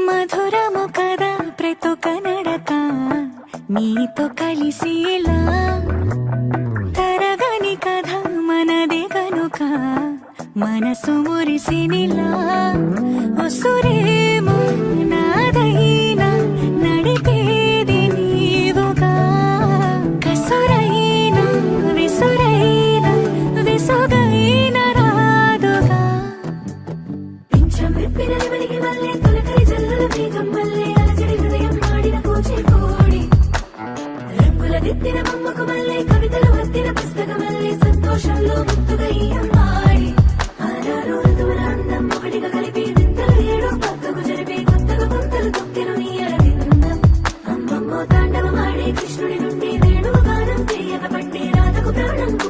మధురము కదా ప్రతొక నడక నీతో కలిసేలా తరగని కథ మనదే కనుక మనసు మురిసినిలా ఉసురేమో నాదైనా నడిపేది నీవుగా కసురైనా విసురైనా విసుగైన రాదుగా పింఛం విప్పిన వెలిగి మల్లె తొలకరి జల్లుల మేఘం మల్లె అలజడి హృదయం ఆడిన కూచిపూడి రంగుల దిద్దిన బొమ్మకు మల్లె కవితలు వత్తిన పుస్తకం మల్లె సంతోషంలో